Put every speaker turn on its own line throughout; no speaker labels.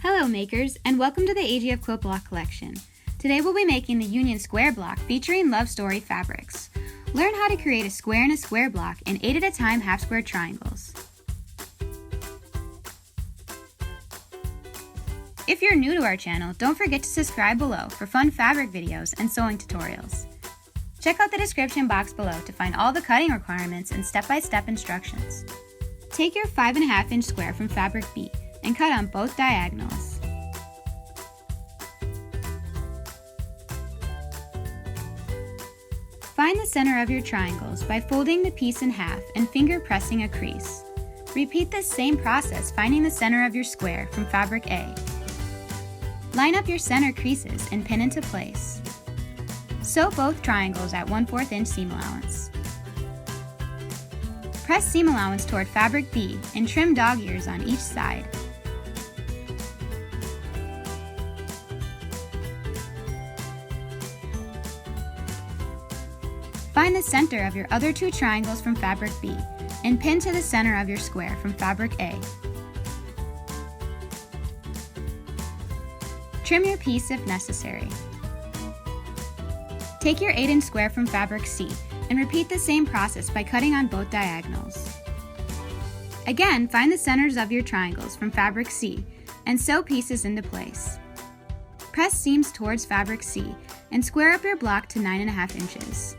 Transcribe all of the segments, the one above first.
Hello makers, and welcome to the AGF Quilt Block Collection. Today we'll be making the Union Square Block featuring Love Story fabrics. Learn how to create a square in a square block in 8 at a time half square triangles. If you're new to our channel, don't forget to subscribe below for fun fabric videos and sewing tutorials. Check out the description box below to find all the cutting requirements and step-by-step instructions. Take your 5.5 inch square from fabric B and cut on both diagonals. Find the center of your triangles by folding the piece in half and finger pressing a crease. Repeat this same process finding the center of your square from fabric A. Line up your center creases and pin into place. Sew both triangles at 1/4 inch seam allowance. Press seam allowance toward fabric B and trim dog ears on each side. Find the center of your other two triangles from fabric B and pin to the center of your square from fabric A. Trim your piece if necessary. Take your 8 inch square from fabric C and repeat the same process by cutting on both diagonals. Again, find the centers of your triangles from fabric C and sew pieces into place. Press seams towards fabric C and square up your block to 9.5 inches.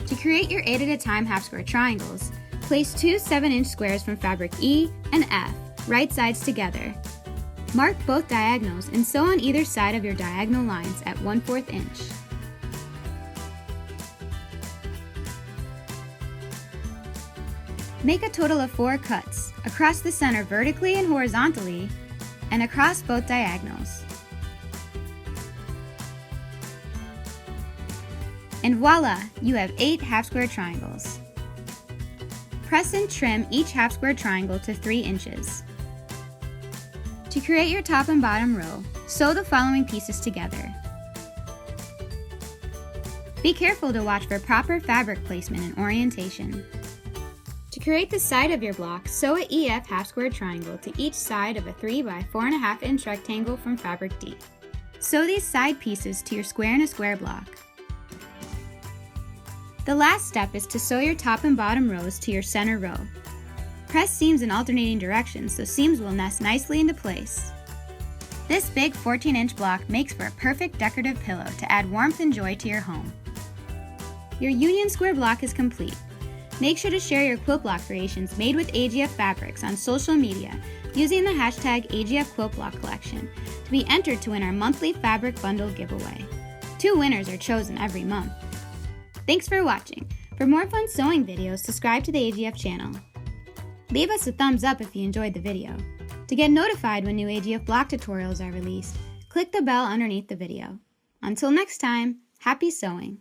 To create your 8 at a time half square triangles, place two 7 inch squares from fabric E and F, right sides together. Mark both diagonals and sew on either side of your diagonal lines at 1/4 inch. Make a total of 4 cuts, across the center vertically and horizontally, and across both diagonals. And voila, you have 8 half square triangles. Press and trim each half square triangle to 3 inches. To create your top and bottom row, sew the following pieces together. Be careful to watch for proper fabric placement and orientation. To create the side of your block, sew a EF half square triangle to each side of a 3 by 4.5 inch rectangle from fabric D. Sew these side pieces to your square in a square block. The last step is to sew your top and bottom rows to your center row. Press seams in alternating directions so seams will nest nicely into place. This big 14 inch block makes for a perfect decorative pillow to add warmth and joy to your home. Your Union Square block is complete. Make sure to share your quilt block creations made with AGF fabrics on social media using the hashtag AGF Quilt Block Collection to be entered to win our monthly fabric bundle giveaway. 2 winners are chosen every month. Thanks for watching. For more fun sewing videos, subscribe to the AGF channel. Leave us a thumbs up if you enjoyed the video. To get notified when new AGF block tutorials are released, click the bell underneath the video. Until next time, happy sewing!